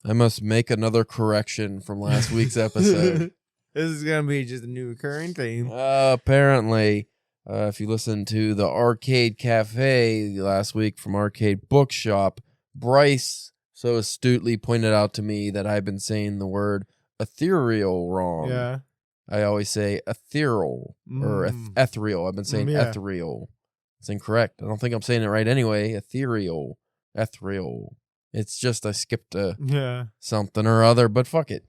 I must make another correction from last week's episode. This is going to be just a new recurring theme. Apparently, if you listen to the Arcade Cafe last week from Arcade Bookshop, Bryce so astutely pointed out to me that I've been saying the word ethereal wrong. Yeah. I always say ethereal or ethereal. I've been saying ethereal. It's incorrect. I don't think I'm saying it right anyway. Ethereal. It's just I skipped something or other, but fuck it.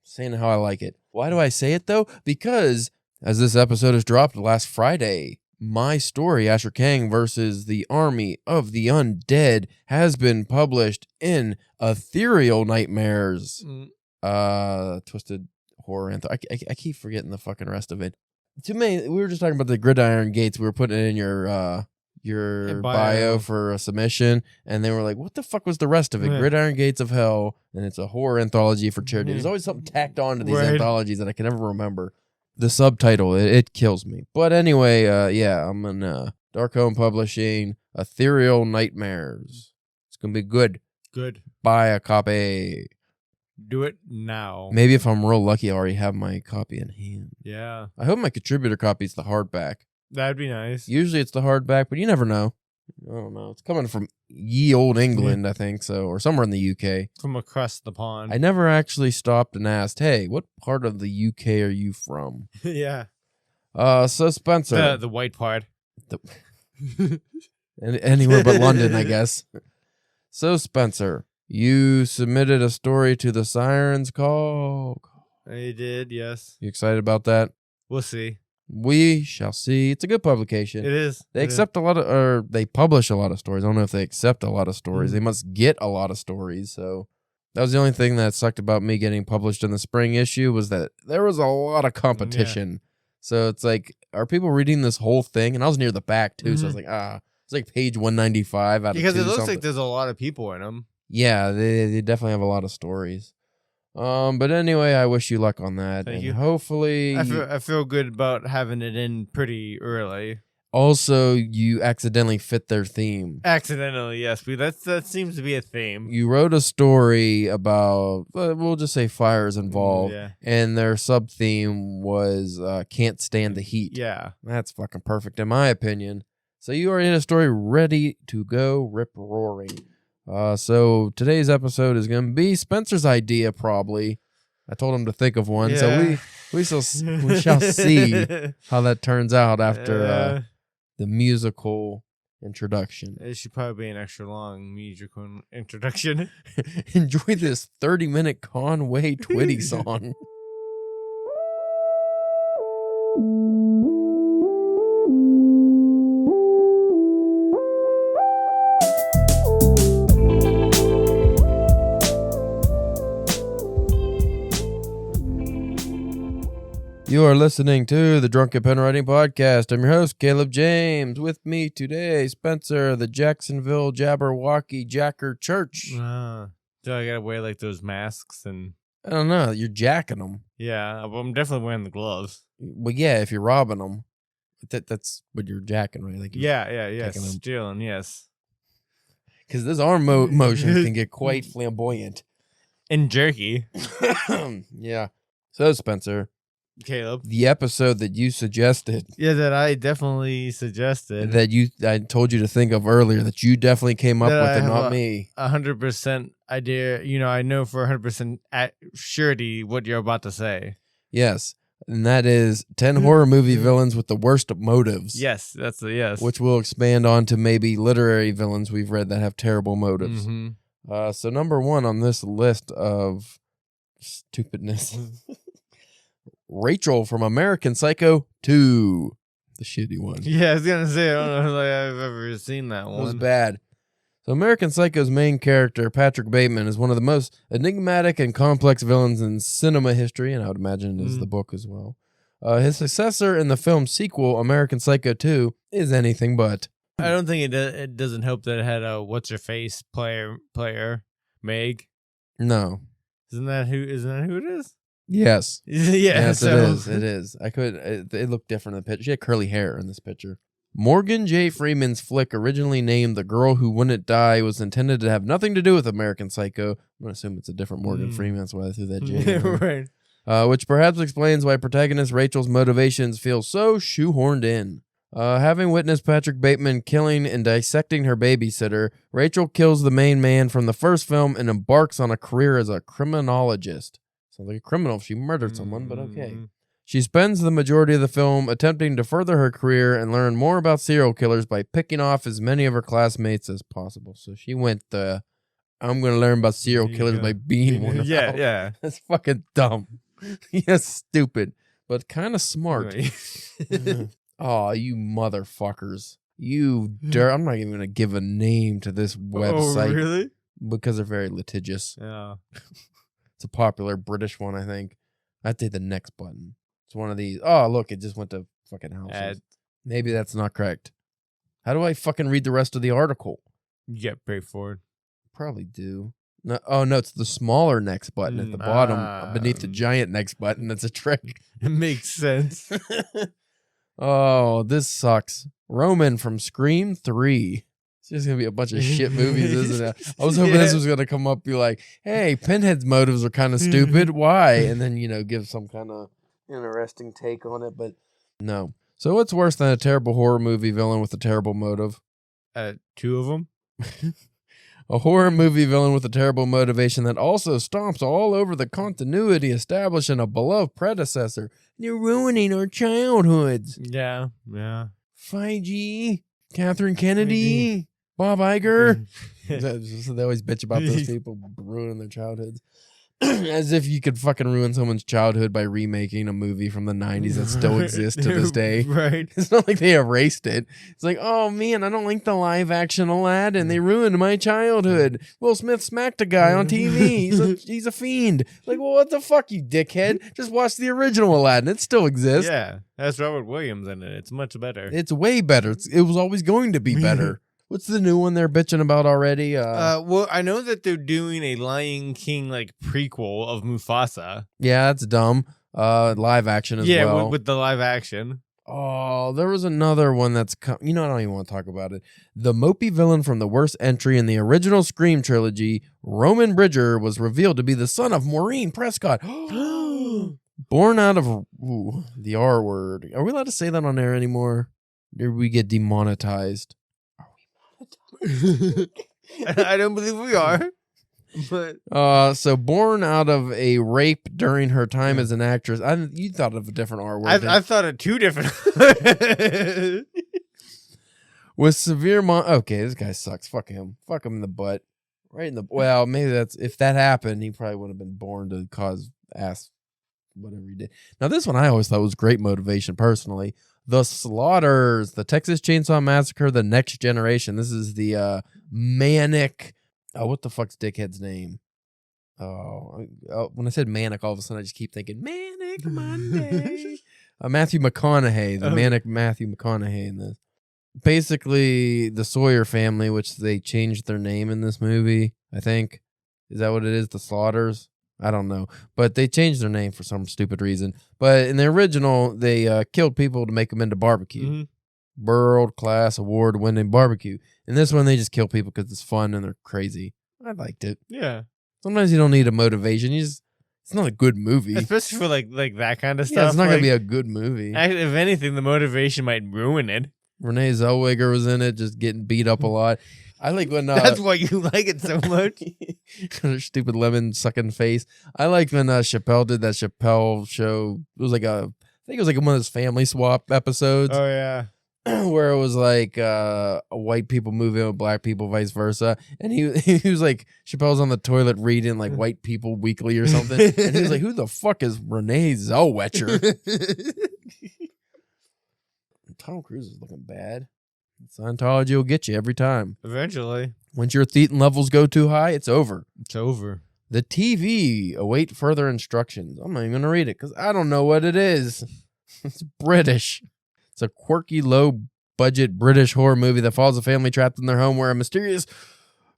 Saying it how I like it. Why do I say it though? Because as this episode is dropped last Friday, my story, Asher Kang versus the Army of the Undead, has been published in Ethereal Nightmares. Twisted Horror Anthem. I keep forgetting the fucking rest of it. To me, we were just talking about the Gridiron Gates. We were putting it in your bio for a submission, and they were like, what the fuck was the rest of it? Gridiron Gates of Hell, and it's a horror anthology for charity. There's always something tacked on to these anthologies that I can never remember. The subtitle, it kills me. But anyway, I'm in Dark Home Publishing, Ethereal Nightmares. It's going to be good. Good. Buy a copy. Do it now. Maybe if I'm real lucky, I already have my copy in hand. Yeah. I hope my contributor copy is the hardback. That'd be nice. Usually it's the hardback, but you never know. I don't know. It's coming from ye old England, I think so, or somewhere in the UK. From across the pond. I never actually stopped and asked, hey, what part of the UK are you from? Yeah. So Spencer. The white part. Anywhere but London, I guess. So Spencer, you submitted a story to the Sirens Call. I did, yes. You excited about that? We'll see. We shall see. It's a good publication. It is. They accept a lot of, or they publish a lot of stories. I don't know if they accept a lot of stories. They must get a lot of stories. So that was the only thing that sucked about me getting published in the spring issue was that there was a lot of competition. Yeah. So it's like, are people reading this whole thing? And I was near the back too. So I was like, it's like page 195 out because of 2 it looks something. like there's a lot of people in them. Yeah, they definitely have a lot of stories. But anyway, I wish you luck on that. Thank you. Hopefully, I feel good about having it in pretty early. Also, you accidentally fit their theme. Accidentally, yes. But that seems to be a theme. You wrote a story about, we'll just say fires involved, and their sub-theme was can't stand the heat. Yeah. That's fucking perfect in my opinion. So you already had a story ready to go rip-roaring. So today's episode is going to be Spencer's idea, probably. I told him to think of one, so we shall see how that turns out after the musical introduction. It should probably be an extra long musical introduction. Enjoy this 30-minute Conway Twitty song. You are listening to the Drunken Pen Writing Podcast. I'm your host, Caleb James. With me today, Spencer, the Jacksonville Jabberwocky Jacker Church. Do I gotta wear like those masks and? I don't know. You're jacking them. Yeah, I'm definitely wearing the gloves. Well, yeah, if you're robbing them, that's what you're jacking, right? Like yeah, stealing, yes. Because this arm motion can get quite flamboyant and jerky. Yeah. So, Spencer. Caleb, the episode that you suggested, that I definitely suggested, that I told you to think of earlier, that you definitely came up with, and not me. 100% idea. I know for 100% surety what you're about to say. Yes, and that is 10 horror movie villains with the worst motives. Yes, that's the yes. Which we'll expand on to maybe literary villains we've read that have terrible motives. So number 1 on this list of stupidness. Rachel from American Psycho 2. The shitty one. Yeah, I was going to say, I don't know if I've ever seen that one. It was bad. So American Psycho's main character, Patrick Bateman, is one of the most enigmatic and complex villains in cinema history, and I would imagine it is the book as well. His successor in the film sequel, American Psycho 2, is anything but. I don't think it doesn't help that it had a What's-Her-Face player, Meg. No. Isn't that who it is? Yes. Yes, it is. It is. It looked different in the picture. She had curly hair in this picture. Morgan J. Freeman's flick, originally named The Girl Who Wouldn't Die, was intended to have nothing to do with American Psycho. I'm going to assume it's a different Morgan Freeman. That's why I threw that J in there. Right. Which perhaps explains why protagonist Rachel's motivations feel so shoehorned in. Having witnessed Patrick Bateman killing and dissecting her babysitter, Rachel kills the main man from the first film and embarks on a career as a criminologist. Sounds like a criminal if she murdered someone, but okay. She spends the majority of the film attempting to further her career and learn more about serial killers by picking off as many of her classmates as possible. So she went I'm going to learn about serial killers by being one. Yeah. That's fucking dumb. Yes, stupid, but kind of smart. Oh, you motherfuckers. You I'm not even going to give a name to this website. Oh, really? Because they're very litigious. Yeah. It's a popular British one, I think. I'd take the next button. It's one of these. Oh, look, it just went to fucking houses. Maybe that's not correct. How do I fucking read the rest of the article? You get paid for it. Probably do. No, oh, no, it's the smaller next button at the bottom beneath the giant next button. That's a trick. It makes sense. Oh, this sucks. Roman from Scream 3. It's just going to be a bunch of shit movies, isn't it? I was hoping this was going to come up, be like, hey, Pinhead's motives are kind of stupid. Why? And then, give some kind of interesting take on it, but no. So what's worse than a terrible horror movie villain with a terrible motive? Two of them? A horror movie villain with a terrible motivation that also stomps all over the continuity established in a beloved predecessor. You're ruining our childhoods. Yeah. 5G, Catherine Kennedy, Bob Iger. They always bitch about those people ruining their childhoods. As if you could fucking ruin someone's childhood by remaking a movie from the 90s that still exists to this day. Right. It's not like they erased it. It's like, oh man, I don't like the live action Aladdin. They ruined my childhood. Will Smith smacked a guy on TV. He's a fiend. Like, well, what the fuck, you dickhead? Just watch the original Aladdin. It still exists. Yeah. That's Robert Williams in it. It's much better. It's way better. It was always going to be better. What's the new one they're bitching about already? Well, I know that they're doing a Lion King prequel of Mufasa. Yeah, that's dumb. Live action as well. Yeah, with the live action. Oh, there was another one that's... I don't even want to talk about it. The mopey villain from the worst entry in the original Scream trilogy, Roman Bridger, was revealed to be the son of Maureen Prescott. Born out of the R word. Are we allowed to say that on air anymore? Or we get demonetized? I don't believe we are. But so born out of a rape during her time as an actress. You thought of a different R word. I thought of two different. With severe okay, this guy sucks. Fuck him. Fuck him in the butt. Right in the... Well, maybe that's... If that happened, he probably would have been born to cause ass whatever he did. Now, this one I always thought was great motivation, personally. The Slaughters, the Texas Chainsaw Massacre, the Next Generation. This is the manic... Oh, what the fuck's dickhead's name? Oh, when I said manic, all of a sudden I just keep thinking, Manic Monday. Matthew McConaughey, the manic Matthew McConaughey in this. Basically, the Sawyer family, which they changed their name in this movie, I think. Is that what it is? The Slaughters? I don't know. But they changed their name for some stupid reason. But in the original, they killed people to make them into barbecue. Mm-hmm. World-class, award-winning barbecue. In this one, they just kill people because it's fun and they're crazy. I liked it. Yeah. Sometimes you don't need a motivation. It's not a good movie. Especially for like that kind of stuff. Yeah, it's not going to be a good movie. If anything, the motivation might ruin it. Renee Zellweger was in it, just getting beat up a lot. I like when... That's why you like it so much. Her stupid lemon-sucking face. I like when Chappelle did that Chappelle show. It was like I think it was like one of those family swap episodes. Oh, yeah. Where it was like white people moving with black people, vice versa. And he was like, Chappelle's on the toilet reading like White People Weekly or something. And he was like, who the fuck is Renee Zellweger? Tom Cruise is looking bad. Scientology will get you every time. Eventually. Once your thetan levels go too high, it's over. It's over. The TV await further instructions. I'm not even going to read it because I don't know what it is. It's British. It's a quirky, low-budget British horror movie that follows a family trapped in their home where a mysterious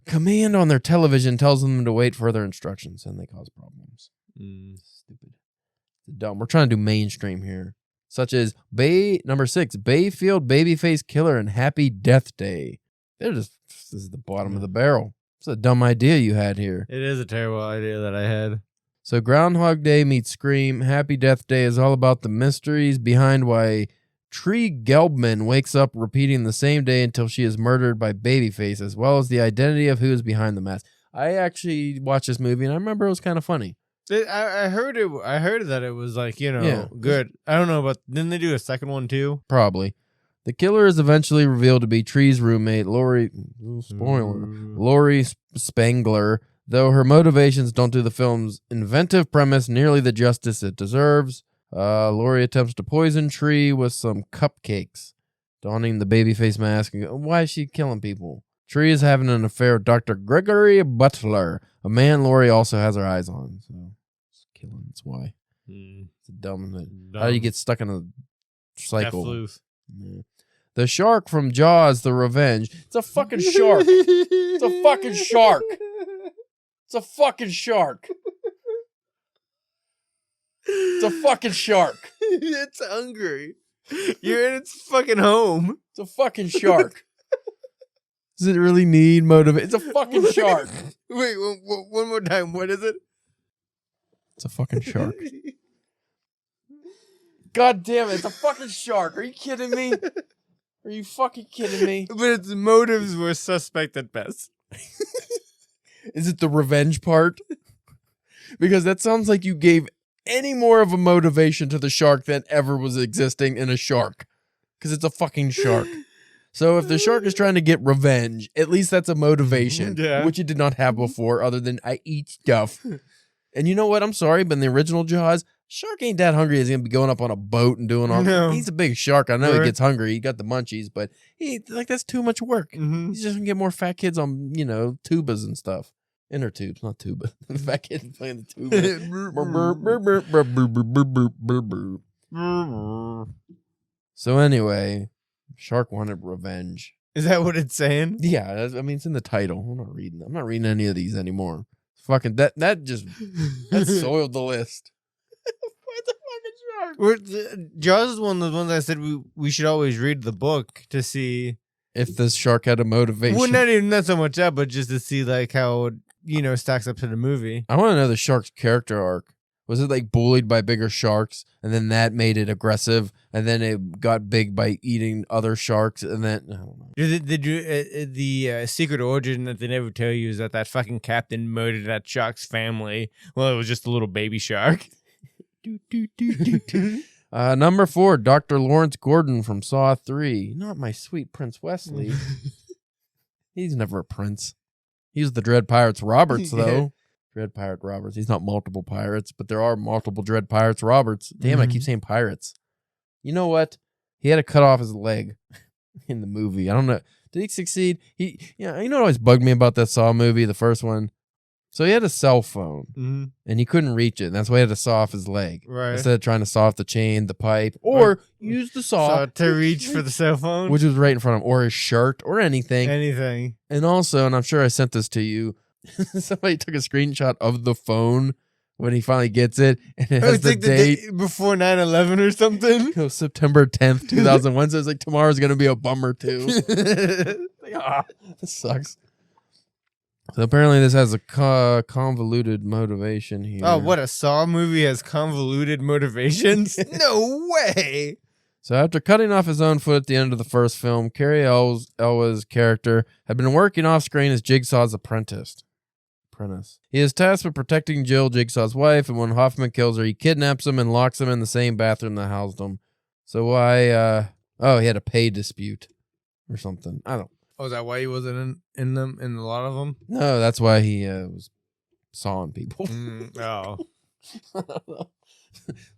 command on their television tells them to wait further instructions, and they cause problems. Stupid. Dumb. We're trying to do mainstream here. such as number 6, Bayfield Babyface Killer and Happy Death Day. This is the bottom of the barrel. It's a dumb idea you had here. It is a terrible idea that I had. So Groundhog Day meets Scream. Happy Death Day is all about the mysteries behind why Tree Gelbman wakes up repeating the same day until she is murdered by Babyface, as well as the identity of who is behind the mask. I actually watched this movie, and I remember it was kind of funny. I heard it. I heard that it was like, good. I don't know, but didn't they do a second one too? Probably. The killer is eventually revealed to be Tree's roommate, Laurie Spangler, though her motivations don't do the film's inventive premise nearly the justice it deserves. Laurie attempts to poison Tree with some cupcakes, donning the babyface mask. Why is she killing people? Tree is having an affair with Dr. Gregory Butler, a man Laurie also has her eyes on. So it's killing. That's why. It's dumb. How do you get stuck in a cycle? Yeah. The shark from Jaws: The Revenge. It's a fucking shark. It's a fucking shark. It's a fucking shark. It's a fucking shark. It's hungry. You're in its fucking home. It's a fucking shark. Does it really need motivation? It's a fucking shark. Wait, one more time. What is it? It's a fucking shark. God damn it. It's a fucking shark. Are you kidding me? Are you fucking kidding me? But its motives were suspect at best. Is it the revenge part? Because that sounds like you gave any more of a motivation to the shark than ever was existing in a shark. Because it's a fucking shark. So if the shark is trying to get revenge, at least that's a motivation, which it did not have before, other than I eat stuff. And you know what? I'm sorry, but in the original Jaws, shark ain't that hungry. He's gonna be going up on a boat and doing all. No. He's a big shark. I know he gets hungry. He got the munchies, but that's too much work. He's just gonna get more fat kids on tubas and stuff. Inner tubes, not tuba. The fat kid playing the tuba. So anyway, shark wanted revenge. Is that what it's saying? Yeah, I mean it's in the title. I'm not reading any of these anymore. Fucking that soiled the list. Jaws is one of the ones I said we should always read the book to see if this shark had a motivation. Well, not so much that, but just to see like how it stacks up to the movie. I want to know the shark's character arc. Was it like bullied by bigger sharks, and then that made it aggressive, and then it got big by eating other sharks, and then I don't know. The secret origin that they never tell you is that fucking captain murdered that shark's family. Well, it was just a little baby shark. Number 4, Dr. Lawrence Gordon from Saw 3. Not my sweet Prince Wesley. He's never a prince. He's the Dread Pirates Roberts, though. Dread Pirate Roberts. He's not multiple pirates, but there are multiple Dread Pirates Roberts. Damn, I keep saying pirates. You know what? He had to cut off his leg in the movie. I don't know. Did he succeed? You know what always bugged me about that Saw movie, the first one? So he had a cell phone, and he couldn't reach it. And that's why he had to saw off his leg. Right. Instead of trying to saw off the chain, the pipe, or use the saw to reach for the cell phone. Which was right in front of him, or his shirt, or anything. Anything. And also, and I'm sure I sent this to you, somebody took a screenshot of the phone when he finally gets it, and it has the date before 9/11 or something. It was September 10th, 2001. So it's like tomorrow's going to be a bummer, too. This sucks. So apparently this has a convoluted motivation here. Oh, what, a Saw movie has convoluted motivations? No way! So after cutting off his own foot at the end of the first film, Cary Elwes's character had been working off screen as Jigsaw's apprentice. He is tasked with protecting Jill, Jigsaw's wife, and when Hoffman kills her, he kidnaps him and locks him in the same bathroom that housed him. So why, he had a pay dispute or something. I don't. Oh, is that why he wasn't in them, in a lot of them? No, that's why he was sawing people.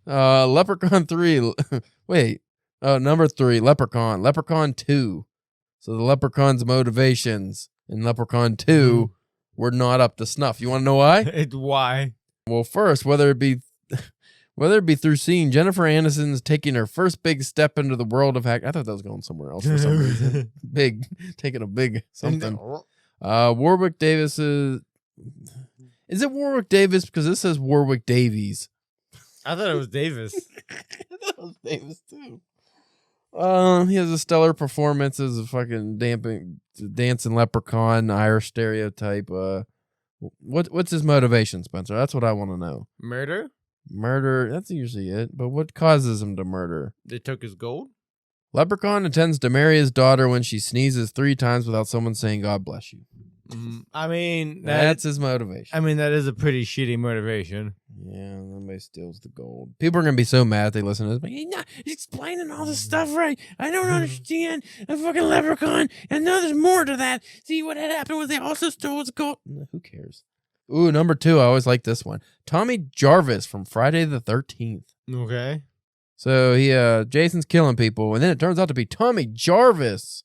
Leprechaun 3. Wait. Number 3, Leprechaun. Leprechaun 2. So the Leprechaun's motivations in Leprechaun 2 were not up to snuff. You want to know why? Why? Well, first, whether it be through seeing Jennifer Aniston's taking her first big step into the world of hack. I thought that was going somewhere else for some reason. Taking a big something. Warwick Davis is it Warwick Davis? Because this says Warwick Davies. I thought it was Davis. I thought it was Davis too. He has a stellar performance as a fucking dancing leprechaun, Irish stereotype. What's his motivation, Spencer? That's what I want to know. Murder? Murder, that's usually it. But what causes him to murder? They took his gold? Leprechaun intends to marry his daughter when she sneezes 3 times without someone saying God bless you. I mean, that's his motivation. I mean, that is a pretty shitty motivation. Yeah, nobody steals the gold. People are going to be so mad if they listen to this. But he's not explaining all this stuff right. I don't understand. A fucking leprechaun. And now there's more to that. See, what had happened was they also stole his gold. Who cares? Ooh, number 2. I always like this one. Tommy Jarvis from Friday the 13th. Okay. So Jason's killing people, and then it turns out to be Tommy Jarvis.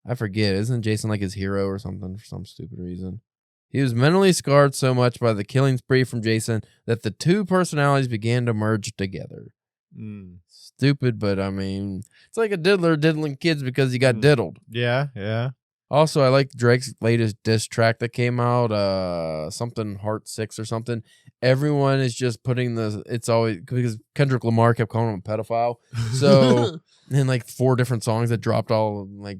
I forget. Isn't Jason like his hero or something for some stupid reason? He was mentally scarred so much by the killing spree from Jason that the 2 personalities began to merge together. Stupid, but I mean, it's like a diddler diddling kids because he got diddled. Yeah, yeah. Also, I like Drake's latest diss track that came out, something Heart 6 or something. Everyone is just putting it's always, because Kendrick Lamar kept calling him a pedophile. So, in like 4 different songs that dropped all like,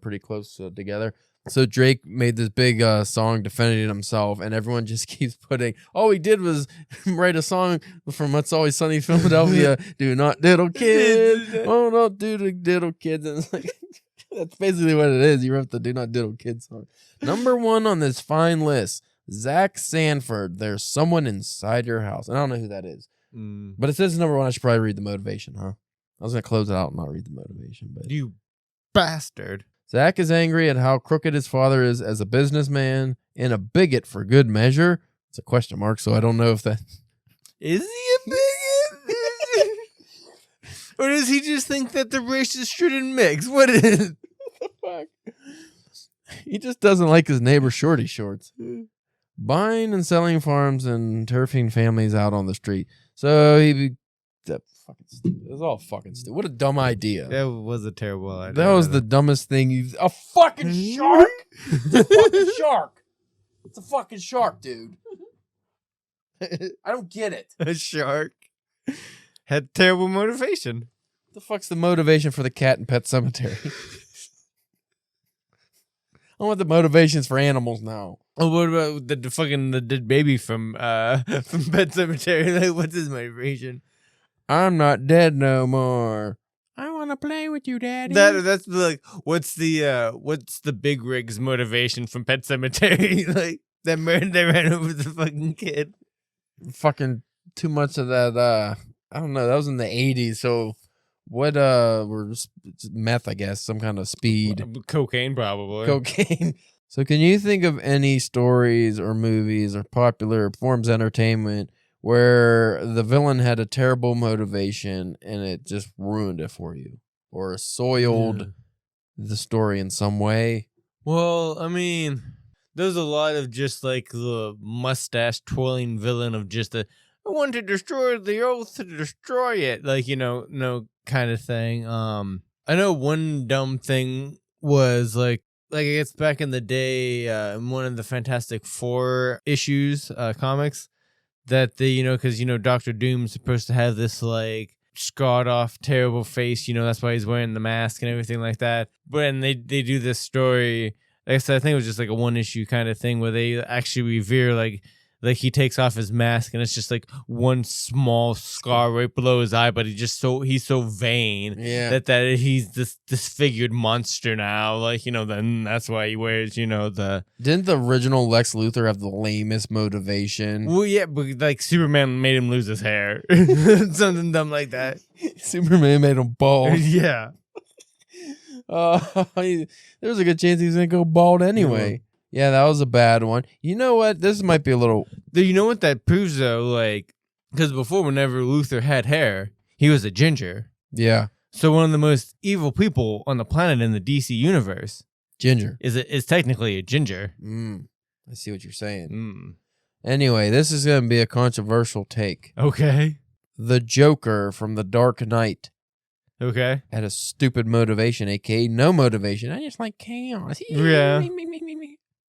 pretty close together. So Drake made this big song defending himself, and everyone just keeps putting, all he did was write a song from It's Always Sunny in Philadelphia, do not diddle kids, oh no, diddle kids. And it's like, that's basically what it is. You wrote the Do Not Diddle Kids song. Number 1 on this fine list, Zach Sanford, There's Someone Inside Your House. And I don't know who that is. But it says number 1. I should probably read the motivation, huh? I was going to close it out and not read the motivation. But you bastard. Zach is angry at how crooked his father is as a businessman and a bigot for good measure. It's a question mark, so I don't know if that... Is he a bigot? Or does he just think that the races shouldn't mix? What is... Fuck. He just doesn't like his neighbor shorty shorts. Buying and selling farms and turfing families out on the street. So that fucking stupid. It was all fucking stupid. What a dumb idea. That was a terrible idea. That was the dumbest thing you've... A fucking shark? It's a fucking shark. It's a fucking shark, dude. I don't get it. A shark had terrible motivation. What the fuck's the motivation for the cat in Pet Cemetery? I want the motivations for animals now. Oh, what about the dead baby from Pet Cemetery? Like, what's his motivation? I'm not dead no more. I want to play with you, Daddy. That's like, what's the big rig's motivation from Pet Cemetery? Like they ran over the fucking kid. Fucking too much of that. I don't know. That was in the 80s. So what? Meth, I guess, some kind of speed. Cocaine, probably. Cocaine. So can you think of any stories or movies or popular forms of entertainment where the villain had a terrible motivation and it just ruined it for you or soiled the story in some way? Well, I mean, there's a lot of just like the mustache twirling villain of just I want to destroy the earth to destroy it. Like, no kind of thing. I know one dumb thing was like I guess back in the day, in one of the Fantastic Four issues, comics, that because Dr. Doom's supposed to have this like scarred off terrible face, that's why he's wearing the mask and everything like that. But and they do this story, like I said, I think it was just like a 1-issue kind of thing where they actually revere like he takes off his mask and it's just like one small scar right below his eye, but he's so vain that he's this disfigured monster now. Like, then that's why he wears, Didn't the original Lex Luthor have the lamest motivation? Well, yeah, but like Superman made him lose his hair. Something dumb like that. Superman made him bald. Yeah. There's a good chance he's going to go bald anyway. Yeah, that was a bad one. You know what? This might be a little... You know what that proves, though? Like, because before, whenever Luthor had hair, he was a ginger. Yeah. So one of the most evil people on the planet in the DC universe... Ginger. Is technically a ginger. I see what you're saying. Anyway, this is going to be a controversial take. Okay. The Joker from The Dark Knight. Okay. Had a stupid motivation, a.k.a. no motivation. I just like chaos. Yeah.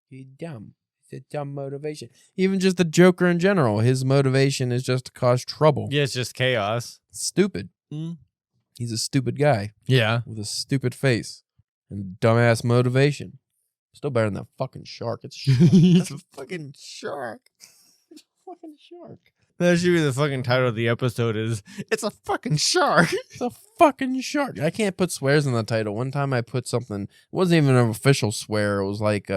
He's dumb. It's your motivation. Even just the Joker in general, his motivation is just to cause trouble. Yeah, it's just chaos. Stupid. He's a stupid guy. Yeah. With a stupid face and dumbass motivation. Still better than that fucking shark. It's a shark. It's a fucking shark. It's a fucking shark. That should be the fucking title of the episode is, it's a fucking shark. It's a fucking shark. I can't put swears in the title. One time I put something, it wasn't even an official swear. It was like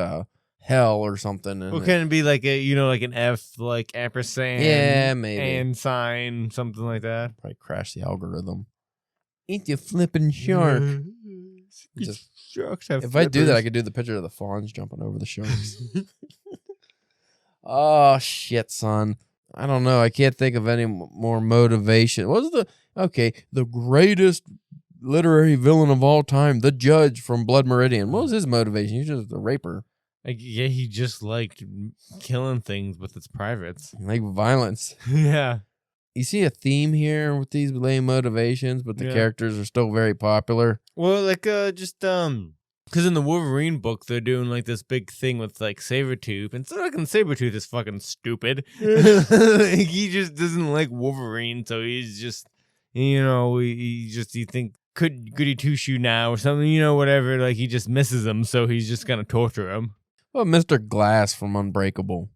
hell or something. Well, can it be like like an F, like ampersand? Yeah, maybe. And sign, something like that. Probably crash the algorithm. Ain't you flipping shark? Sharks have if I do that, I could do the picture of the fawns jumping over the sharks. Oh, shit, son. I don't know. I can't think of any more motivation. What was the greatest literary villain of all time, the Judge from Blood Meridian? What was his motivation? He's just a raper. Yeah, he just liked killing things with its privates. Like violence. Yeah. You see a theme here with these lame motivations, but the characters are still very popular. Well, like because in the Wolverine book they're doing like this big thing with like Sabretooth, and so fucking Sabretooth is fucking stupid. He just doesn't like Wolverine, so he's just he think could goody two shoe now or something, whatever. Like he just misses him, so he's just gonna torture him. Well, Mr. Glass from Unbreakable.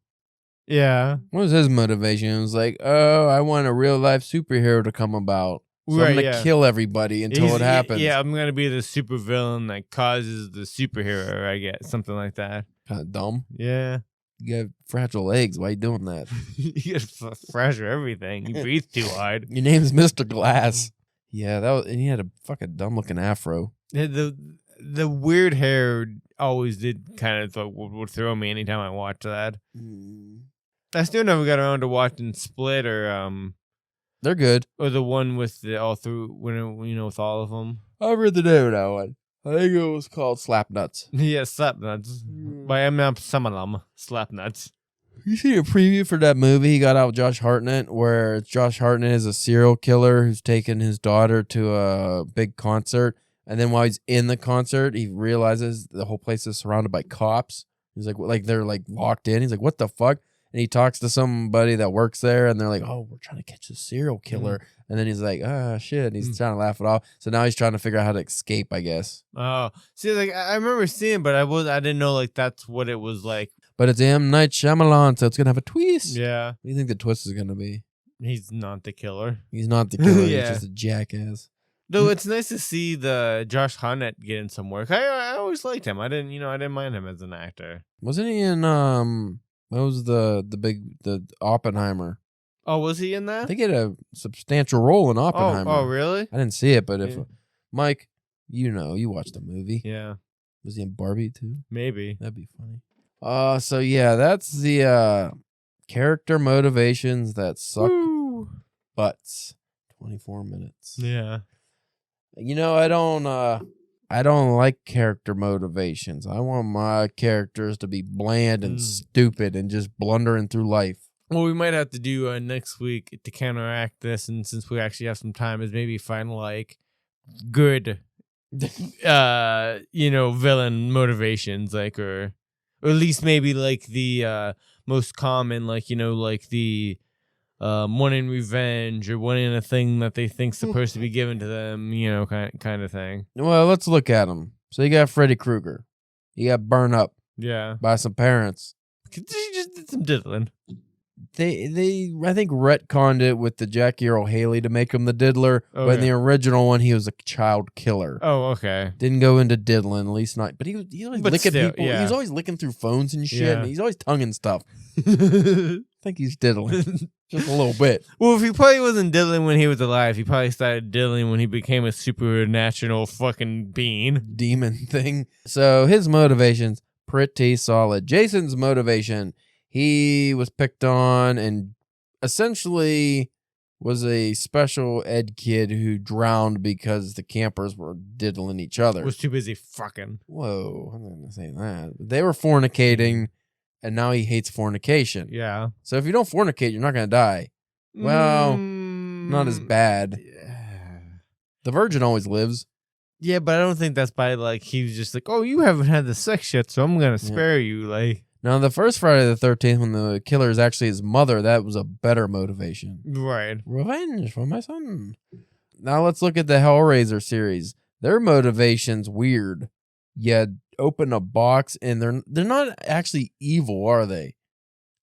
Yeah. What was his motivation? It was like, oh, I want a real life superhero to come about. So I'm going to kill everybody until it happens. Yeah, I'm going to be the supervillain that causes the superhero, I guess. Something like that. Kind of dumb. Yeah. You got fragile legs. Why are you doing that? You got fragile everything. You breathe too hard. Your name's Mr. Glass. Yeah, and he had a fucking dumb looking afro. Yeah, the weird hair always did kind of would throw me anytime I watched that. I still never got around to watching Split or they're good. Or the one with with all of them. I read the name of that one. I think it was called Slapnuts. Yeah, Slapnuts by M. Night Shyamalan. Slapnuts. You see a preview for that movie he got out with Josh Hartnett, where Josh Hartnett is a serial killer who's taken his daughter to a big concert, and then while he's in the concert, he realizes the whole place is surrounded by cops. He's like they're like locked in. He's like, what the fuck? And he talks to somebody that works there, and they're like, oh, we're trying to catch a serial killer. And then he's like, ah, shit. And he's trying to laugh it off. So now he's trying to figure out how to escape, I guess. Oh, see, like I remember seeing, but I didn't know like that's what it was like. But it's M. Night Shyamalan, so it's gonna have a twist. Yeah. What do you think the twist is gonna be? He's not the killer. He's not the killer. He's just a jackass. Though it's nice to see the Josh Hartnett getting some work. I always liked him. I didn't mind him as an actor. Wasn't he in what was the Oppenheimer? Oh, was he in that? I think he had a substantial role in Oppenheimer. Oh, really? I didn't see it, but if Mike, you watched the movie. Yeah. Was he in Barbie too? Maybe. That'd be funny. So yeah, that's the character motivations that suck butts. 24 minutes. Yeah. I don't like character motivations. I want my characters to be bland and stupid and just blundering through life. Well, we might have to do next week to counteract this, and since we actually have some time, is maybe find like good, villain motivations, like or at least maybe like the most common, like the wanting revenge or wanting a thing that they think's supposed to be given to them, kind of thing. Well, let's look at them. So you got Freddy Krueger. You got burned up. Yeah. By some parents. She just did some diddling. They I think retconned it with the Jackie Earl Haley to make him the diddler, but in the original one he was a child killer. Oh, okay. Didn't go into diddling, at least not. But he was always licking people. Yeah. He's always licking through phones and shit. And he's always tonguing stuff. I think he's diddling just a little bit. Well, if he probably wasn't diddling when he was alive, he probably started diddling when he became a supernatural fucking being. Demon thing. So his motivation's pretty solid. Jason's motivation, he was picked on and essentially was a special ed kid who drowned because the campers were diddling each other. Was too busy fucking. Whoa, I'm not going to say that. They were fornicating, and now he hates fornication. Yeah. So if you don't fornicate, you're not going to die. Well, not as bad. Yeah. The virgin always lives. Yeah, but I don't think that's by like he was just like, oh, you haven't had the sex yet, so I'm going to spare you. Like, Now, the first Friday the 13th, when the killer is actually his mother, that was a better motivation. Right. Revenge for my son. Now, let's look at the Hellraiser series. Their motivation's weird. You open a box, and they're not actually evil, are they?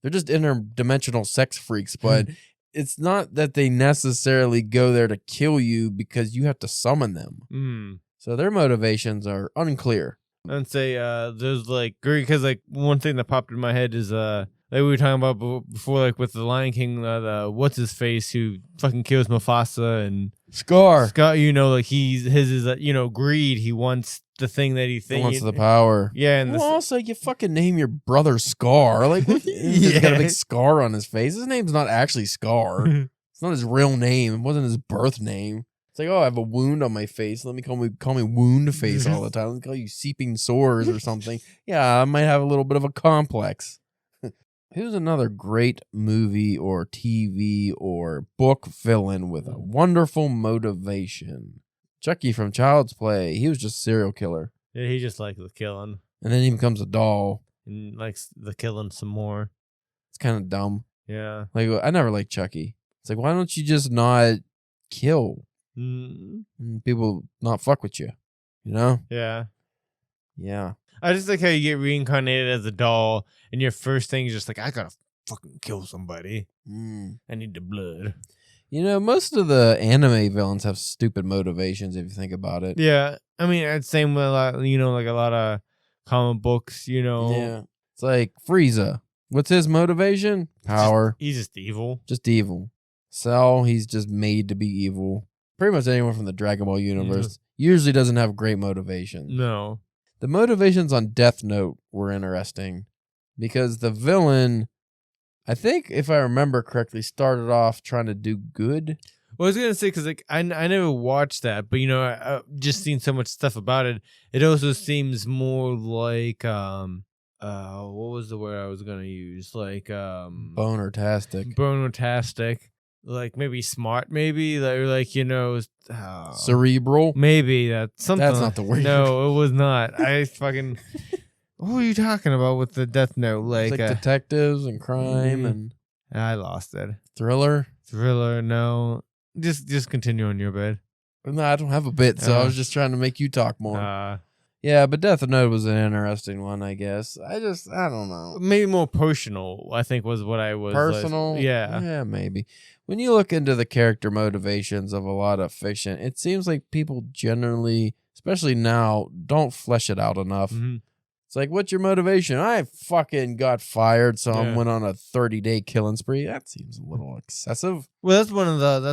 They're just interdimensional sex freaks, but it's not that they necessarily go there to kill you because you have to summon them. So their motivations are unclear. I'd say there's like, because like one thing that popped in my head is like we were talking about before, like with the Lion King, what's his face who fucking kills Mufasa and Scar, you know, like his is greed. He wants the thing that he thinks. He wants the power. Yeah, and well, also you fucking name your brother Scar. Like, he's got a big scar on his face. His name's not actually Scar. It's not his real name. It wasn't his birth name. It's like, oh, I have a wound on my face. Let me call me Wound Face all the time. Let me call you Seeping Sores or something. Yeah, I might have a little bit of a complex. Who's another great movie or TV or book villain with a wonderful motivation? Chucky from Child's Play. He was just a serial killer. Yeah, he just likes the killing. And then he becomes a doll. And likes the killing some more. It's kind of dumb. Yeah. Like, I never liked Chucky. It's like, why don't you just not kill? And people not fuck with you, you know? Yeah. Yeah. I just like how you get reincarnated as a doll, and your first thing is just like, I gotta fucking kill somebody. I need the blood. You know, most of the anime villains have stupid motivations if you think about it. Yeah. I mean, it's same with a lot, like a lot of comic books, Yeah. It's like Frieza. What's his motivation? Power. He's just evil. Just evil. Cell, he's just made to be evil. Pretty much anyone from the Dragon Ball universe usually doesn't have great motivation. No. The motivations on Death Note were interesting because the villain, I think if I remember correctly, started off trying to do good. Well, I was gonna say because like I never watched that, but I just seen so much stuff about it. It also seems more like what was the word I was gonna use? Like Boner-tastic. Boner-tastic. Like maybe smart, maybe cerebral. Maybe that's something. That's not the word. No, it was not. I fucking. What were you talking about with the Death Note? Like detectives and crime and. I lost it. Thriller. No, just continue on your bit. No, I don't have a bit, so I was just trying to make you talk more. Yeah, but Death Note was an interesting one, I guess. I don't know. Maybe more personal, I think was what I was. Personal? Yeah. Yeah, maybe. When you look into the character motivations of a lot of fiction, it seems like people generally, especially now, don't flesh it out enough. It's like, what's your motivation? I fucking got fired, so I went on a 30-day killing spree. That seems a little excessive. Well, that's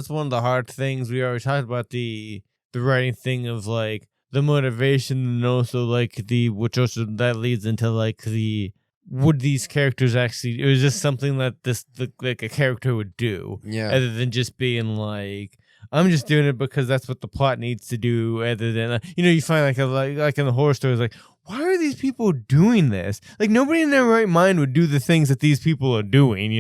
one of the hard things. We already talked about the writing thing of like the motivation, and also like which also that leads into like would these characters actually, it was just something that like a character would do, other than just being like, I'm just doing it because that's what the plot needs to do, other than you find like in the horror stories, like, why are these people doing this? Like, nobody in their right mind would do the things that these people are doing,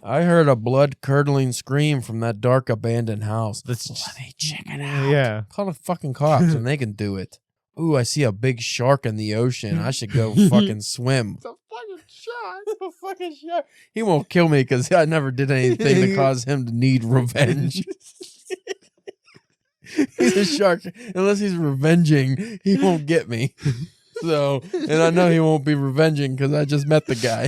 I heard a blood-curdling scream from that dark abandoned house. Let me check it out. Yeah. Call the fucking cops and they can do it. Ooh, I see a big shark in the ocean. I should go fucking swim. It's a fucking shark. It's a fucking shark. He won't kill me because I never did anything to cause him to need revenge. He's a shark. Unless he's revenging, he won't get me. So, and I know he won't be revenging because I just met the guy.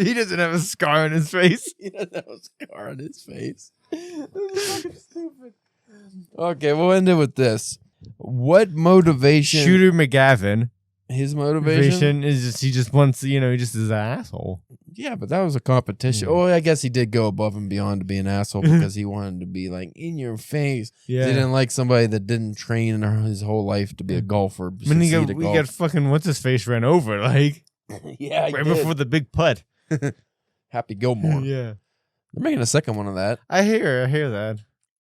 He doesn't have a scar on his face. He doesn't have a scar on his face. That's fucking stupid. Okay, we'll end it with this. What motivation? Shooter McGavin. His motivation is just he just wants he just is an asshole. Yeah, but that was a competition. Oh, I guess he did go above and beyond to be an asshole because he wanted to be like in your face. Yeah, he didn't like somebody that didn't train his whole life to be a golfer. I mean, we got fucking what's his face ran over like yeah, right before the big putt. Happy Gilmore. Yeah, they're making a second one of that. I hear that.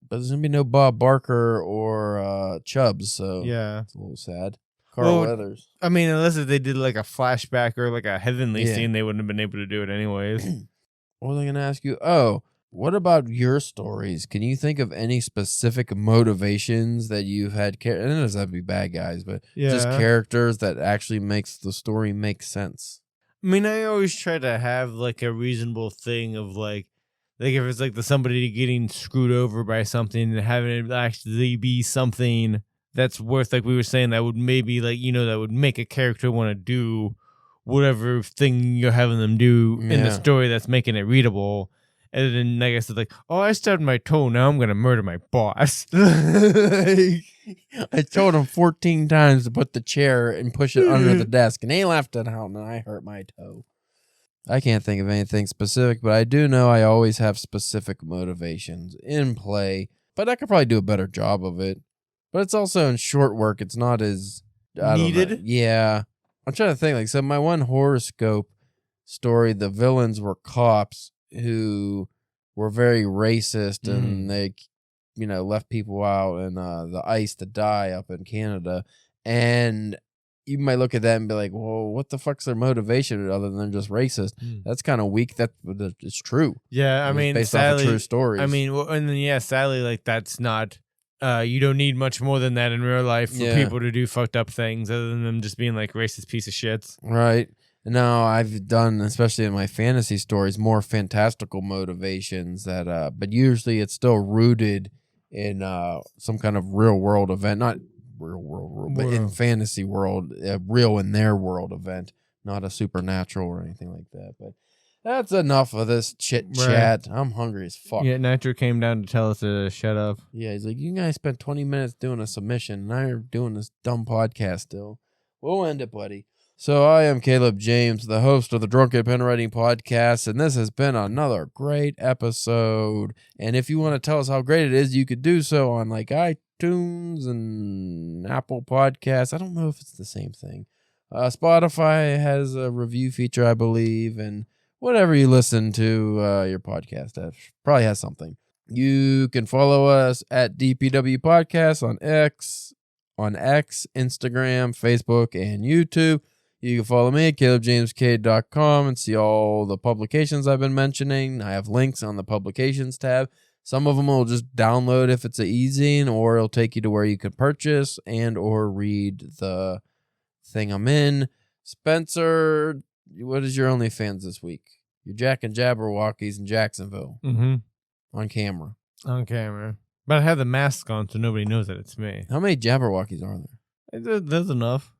But there's gonna be no Bob Barker or Chubbs, so yeah, it's a little sad. Carl Weathers. I mean, unless if they did like a flashback or like a heavenly scene, they wouldn't have been able to do it anyways. What was I gonna ask you? Oh, what about your stories? Can you think of any specific motivations that you've had? And it doesn't have to be bad guys, but just characters that actually makes the story make sense. I mean, I always try to have like a reasonable thing of like if it's like somebody getting screwed over by something and having it actually be something that's worth, like we were saying, that would maybe that would make a character want to do whatever thing you're having them do in the story that's making it readable. And then I guess it's like, oh, I stubbed my toe. Now I'm going to murder my boss. I told him 14 times to put the chair and push it under the desk, and he left it out, and I hurt my toe. I can't think of anything specific, but I do know I always have specific motivations in play, but I could probably do a better job of it. But it's also in short work. It's not as... needed? Yeah. I'm trying to think. So my one horoscope story, the villains were cops who were very racist and they, left people out in the ice to die up in Canada. And you might look at that and be like, well, what the fuck's their motivation other than just racist? That's kind of weak. It's true. Yeah, I mean, based sadly, off of true stories. I mean, and then, sadly, that's not... you don't need much more than that in real life for people to do fucked up things other than them just being like racist piece of shits. Right. No, I've done, especially in my fantasy stories, more fantastical motivations that, but usually it's still rooted in some kind of real world event, not real world, but in fantasy world, real in their world event, not a supernatural or anything like that. But that's enough of this chit chat. Right. I'm hungry as fuck. Yeah, Nitro came down to tell us to shut up. Yeah, he's like, you guys spent 20 minutes doing a submission, and I'm doing this dumb podcast still. We'll end it, buddy. So I am Caleb James, the host of the Drunken Pen Writing Podcast, and this has been another great episode. And if you want to tell us how great it is, you could do so on like iTunes and Apple Podcasts. I don't know if it's the same thing. Spotify has a review feature, I believe, and whatever you listen to your podcast at probably has something. You can follow us at DPW Podcast on X, Instagram, Facebook, and YouTube. You can follow me at calebjameskade.com and see all the publications I've been mentioning. I have links on the publications tab. Some of them will just download if it's an e-zine, or it'll take you to where you can purchase and or read the thing I'm in. Spencer, what is your OnlyFans this week? You're Jack and Jabberwockies in Jacksonville. On camera. On camera. But I have the mask on so nobody knows that it's me. How many Jabberwockies are there? There's enough.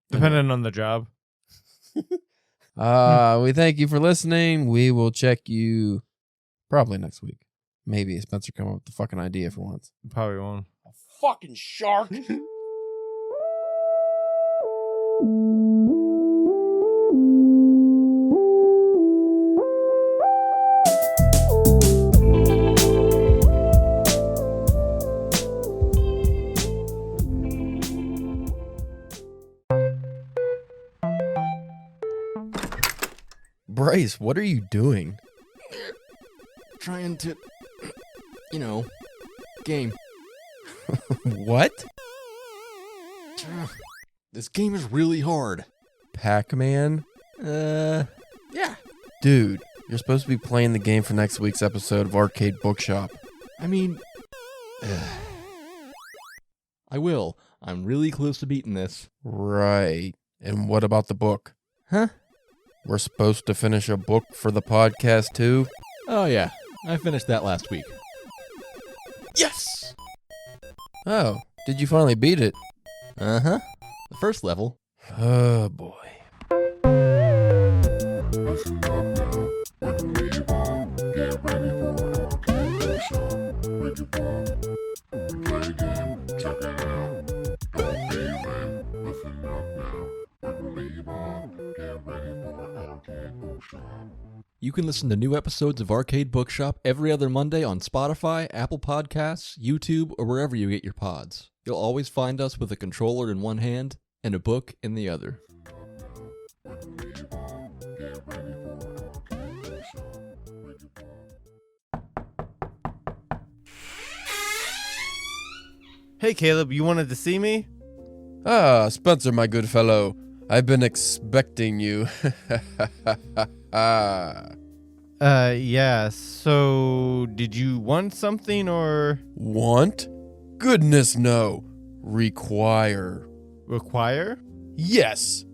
Depending on the job. We thank you for listening. We will check you probably next week. Maybe Spencer come up with the fucking idea for once. Probably won't. A fucking shark. Bryce, what are you doing? Trying to, game. What? This game is really hard. Pac-Man? Yeah. Dude, you're supposed to be playing the game for next week's episode of Arcade Bookshop. I mean, I will. I'm really close to beating this. Right. And what about the book? Huh? We're supposed to finish a book for the podcast, too? Oh, yeah. I finished that last week. Yes! Oh, did you finally beat it? Uh-huh. The first level. Oh, boy. Listen up now. When we leave on, get ready for Arcade Bookshop. Make it fun. We play a game, check it out. Don't be lame. Listen up now. When we leave on, get ready for Arcade Bookshop. You can listen to new episodes of Arcade Bookshop every other Monday on Spotify, Apple Podcasts, YouTube, or wherever you get your pods. You'll always find us with a controller in one hand and a book in the other. Hey, Caleb, you wanted to see me? Ah, Spencer, my good fellow. I've been expecting you. Yeah, so did you want something or? Want? Goodness, no. Require. Require? Yes.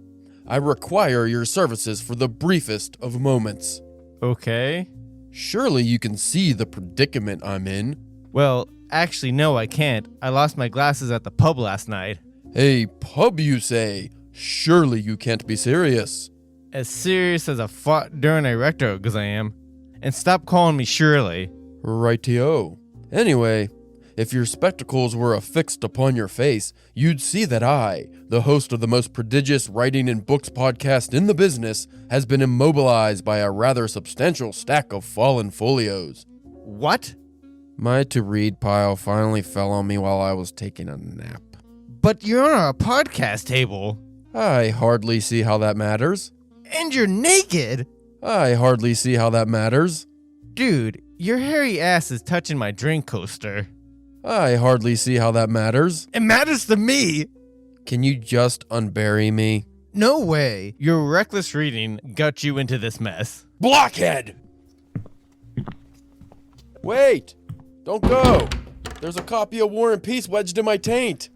I require your services for the briefest of moments. Okay. Surely you can see the predicament I'm in. Well, actually, no, I can't. I lost my glasses at the pub last night. A pub, you say? Surely you can't be serious. As serious as a fought during a rectal exam. And stop calling me Shirley. Rightio. Anyway, if your spectacles were affixed upon your face, you'd see that I, the host of the most prodigious writing and books podcast in the business, has been immobilized by a rather substantial stack of fallen folios. What? My to-read pile finally fell on me while I was taking a nap. But you're on a podcast table. I hardly see how that matters. And you're naked. I hardly see how that matters. Dude, your hairy ass is touching my drink coaster. I hardly see how that matters. It matters to me. Can you just unbury me? No way. Your reckless reading got you into this mess. Blockhead! Wait! Don't go! There's a copy of War and Peace wedged in my taint.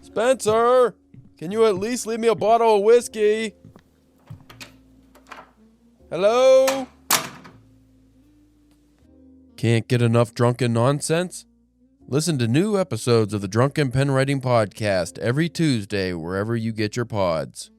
Spencer! Can you at least leave me a bottle of whiskey? Hello? Can't get enough drunken nonsense? Listen to new episodes of the Drunken Pen Writing Podcast every Tuesday wherever you get your pods.